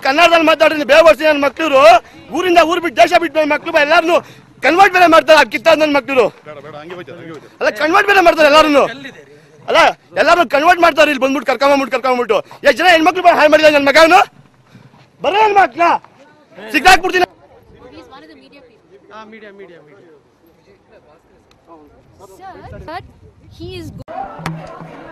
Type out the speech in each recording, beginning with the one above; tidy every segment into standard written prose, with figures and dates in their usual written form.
ಕನ್ನಡದಲ್ಲಿ ಮಾತಾಡ್ರಿ ಬೇವರ್ಸಿ ನನ್ನ ಮಕ್ಕಳು ಊರಿಂದ ಊರ್ ಬಿಟ್ಟು ದೇಶ ಬಿಟ್ಟು ಮಕ್ಕಳು ಎಲ್ಲಾರು ಕನ್ವರ್ಟ್ ಬೇರೆ ಮಾಡ್ತಾರೆ ಕಿತ್ತ ನನ್ನ ಮಕ್ಕಳು ಅಲ್ಲ ಕನ್ವರ್ಟ್ ಬೇರೆ ಮಾಡ್ತಾರೆ ಎಲ್ಲಾರು ಅಲ್ಲ ಎಲ್ಲಾರು ಕನ್ವರ್ಟ್ ಮಾಡ್ತಾರೆ ಇಲ್ಲಿ ಬಂದ್ಬಿಟ್ಟು ಕರ್ಕೊಂಡ್ಬಿಟ್ಟು ಎಷ್ಟು ಜನ ಹೆಣ್ಮಕ್ಳು ಹಾಳು ಮಾಡಿದ ನನ್ನ ಮಗನು ಬರ ನನ್ನ ಮಕ್ಳ ಸಿಕ್ಕಾಕ್ಬಿಡ್ತೀನಿ Sir, he is good.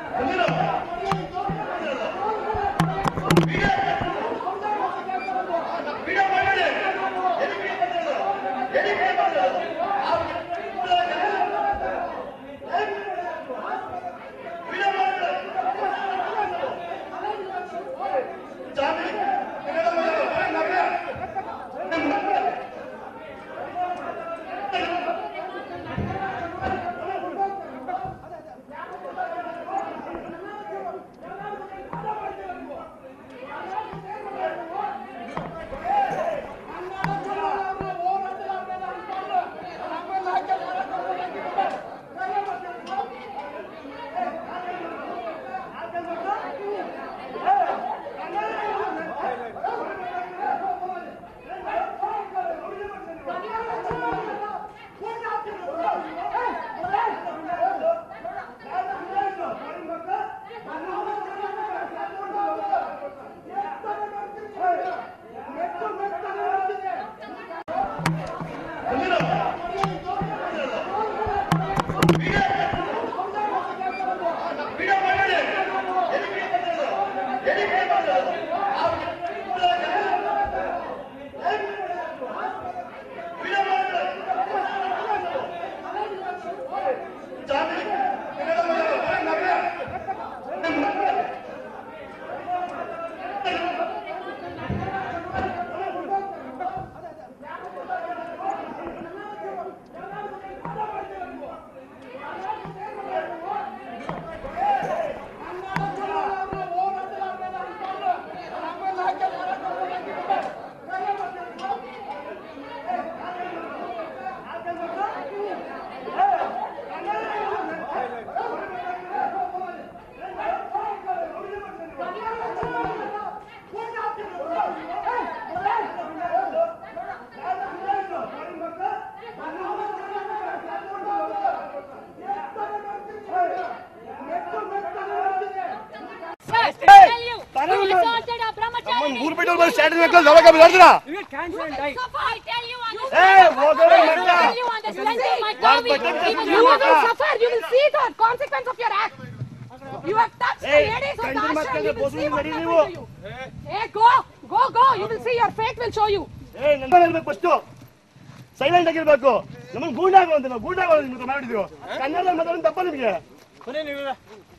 Silent ಆಗಿರ್ಬೇಕು ನಮಗೆ ಗೂಂಡಾಗೋ ಅಂತ ನಾವು ಗೂಂಡಾಗೋ ಮಾಡಿದ್ವಿ ಕನ್ನಡದಲ್ಲಿ ಮಾತಾಡೋದು ತಪ್ಪ ನಿಮಗೆ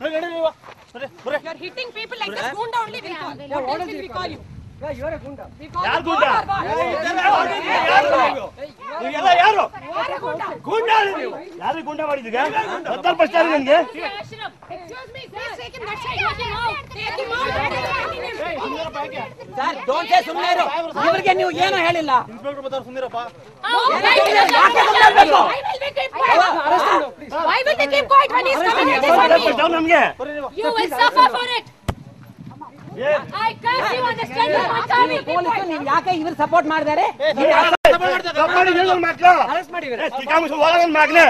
You're hitting people like this. Gunda only will call. What else will we call you? Yeah, you're a gunda. Yaar gunda? ನೀವೆಲ್ಲ ಯಾರು? ಗೂಂಡಾ ನೀವು. ಯಾರು ಗೂಂಡಾ ಮಾಡಿದ್ದೀಗ? ಹತ್ತರ ಪಸ್ಟಾರಿ ನನಗೆ. Excuse me, please take him that side. Take him out. Take him out. Sir, don't say ಸುಮ್ಮನೆ ಇರು. ಇವರಿಗೆ ನೀವು ಏನು ಹೇಳಿಲ್ಲ. ಇನ್ಸ್ಪೆಕ್ಟರ್ ಬರ್ತಾರೆ ಸುಮ್ಮನಿರಪ್ಪ. Why will they keep quiet when he's coming at this one? ನಮಗೆ. You will suffer for it. I can't you understand you ಪೊಲೀಸರು ನೀವು ಯಾಕೆ ಇವರು ಸಪೋರ್ಟ್ ಮಾಡಿದ್ದಾರೆ? ಅರೆಸ್ಟ್ ಮಾಡಿದ್ದಾರೆ. ಕಿಕಾಮು ಹೋಗಲ್ಲ ನನ್ನ ಮಗನೇ.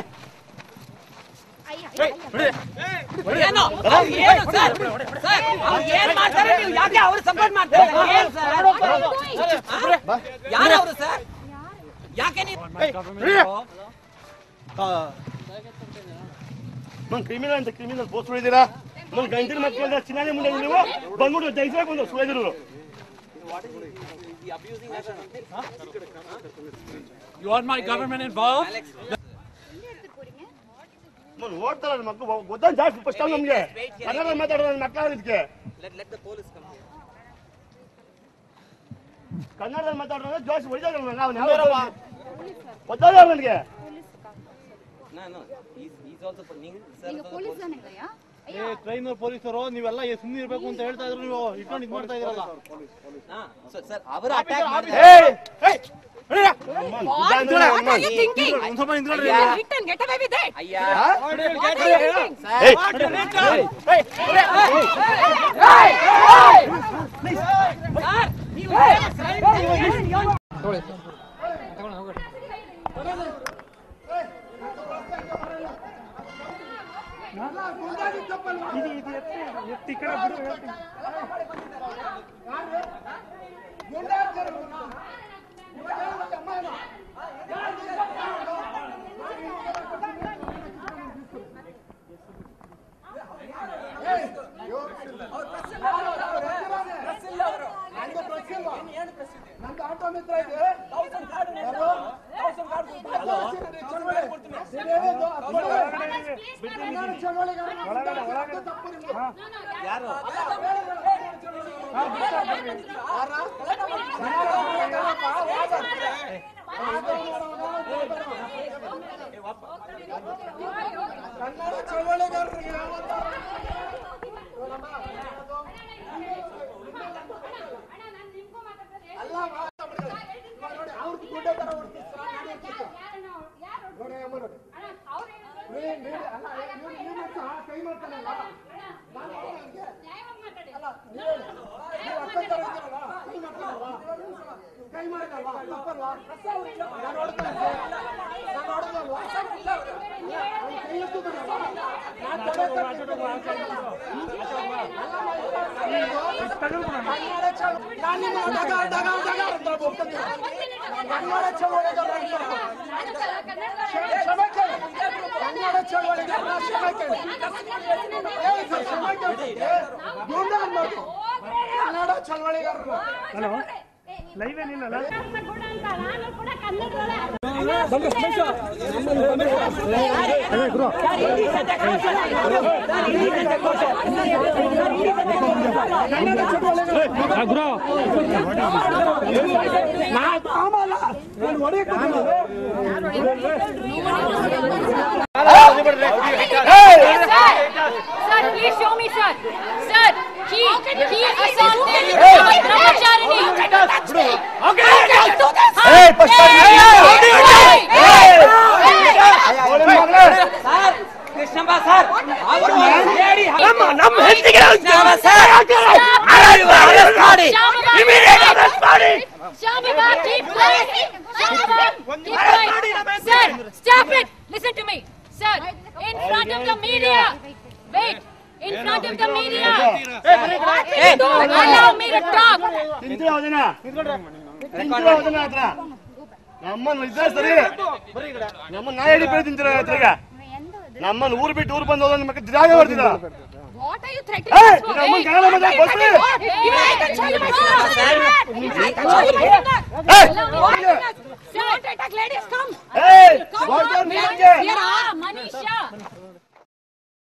ಏನು ಸರ್ ಸರ್ ಅವ್ರು ಏನು ಮಾಡ್ತಾರೆ ನೀವು ಯಾಕೆ ಅವರು ಸಪೋರ್ಟ್ ಮಾಡ್ತಾರೆ? ಏನು ಸರ್ ಯಾರು ಅವರು ಸರ್? ಯಾಕೆ ನೀವು ಕ್ರಿಮಿನಲ್ ಅಂತ ಕ್ರಿಮಿನಲ್ ಪೋಸ್ಟ್ ಹೊಡಿದ್ದೀರಾ? ಗಂಟಿನ ಮಕ್ಕಳ ಚಿನ್ನಾನೆ ಮುಂದೆ ನೀವು ಬಂದ್ಬಿಟ್ಟು ಜೈಸಾಕ್ ಒಂದು ಸುಳಿದ್ರು. You want my government involved? ಓಡ್ತಾರ ಮಕ್ಕಳು ಗೊತ್ತ ಜಾಸ್ತಿ ಫಸ್ಟ್ ನಮ್ಗೆ ಕನ್ನಡ ಮಾತಾಡೋ ನನ್ನ ಮಕ್ಕಳ ಇದಕ್ಕೆ ಕನ್ನಡದಲ್ಲಿ ಮಾತಾಡೋಣ ಜಾಸ್ತಿ ಹೊಡಿದಾಗ ನಾವು ಗೊತ್ತಾಗ ನನಗೆ ಪೊಲೀಸ್ ಟ್ರೈನ್ ಪೊಲೀಸರು ನೀವೆಲ್ಲ ಸುಮ್ಮನೆ ಇರ್ಬೇಕು ಅಂತ ಹೇಳ್ತಾ ಇದ್ರು, ನೀವು ಇಟ್ಕೊಂಡು ಇದು ಮಾಡ್ತಾ ಇದ್ರಲ್ಲ. ಸರ್ ಅವರು ಅಟ್ಯಾಕ್ ನಂದು ಆಟೋ ಮಿತ್ರ ಇದೆ. ಕನ್ನಡ ಚಳವಳಿಗಾರರಿಗೆ ಅಲ್ಲ ನೋಡಿ, ಅವ್ರದ್ದು ಗುಡ್ಡೆ ತರ ಕೈ ಮಾಡ್ತಾನಲ್ಲ, ಕೈ ಮಾಡಿದಲ್ವಾ ತಪ್ಪಲ್ವಾ? ನಾನು ಹೊಡೆದಲ್ವಾ? ಕೈ ಎತ್ತುದಲ್ವಾ? ಕನ್ನಡ ಚಳವಳಿಗಾರ ಕ್ಷಮೆ ಕೇಳಿ, ಕನ್ನಡ ಚಳವಳಿಗಾರ ಕ್ಷಮೆ ಕೇಳಿ, ಕ್ಷಮೆ ಕೇಳಿ, ಗುಂಡ ಅನ್ಬಾರ್ದು. ಕನ್ನಡ ಚಳವಳಿಗಾರರು ಲೈವ್ ಏನಿಲ್ಲ. Sir, please show me, sir. Sir, he assaulted Brahmacharini. Okay. Hey, Krishnappa sir, ಅವರು ಹೇಳಿ ನಮ್ಮ ಹೆಂಡತಿಗೆ Shyamabag, keep quiet. Sir, stop it. Listen to me. Sir, in front of the media. Wait. In front of the media. Don't allow me to talk. ನಮ್ಮನ್ನು ಇದ್ರೆ ಸರಿ, ನಮ್ಮನ್ನ ನಾ ಹೇಳಿ ತಿಂತೀರ ಈಗ. ನಮ್ಮನ್ನು ಊರು ಬಿಟ್ಟು ಊರು ಬಂದು ಹೋದ ಮಕ್ಕಳು ಜಾಗ ಬರ್ತಿದ. What are you threatening? ನಮ್ಮನ್ನ ಕನ್ನಡ ಮಾತಾಡಿ ಬರ್ತೀವಿ. Sir, ladies come. Hey, Come what on, are you doing? Manisha.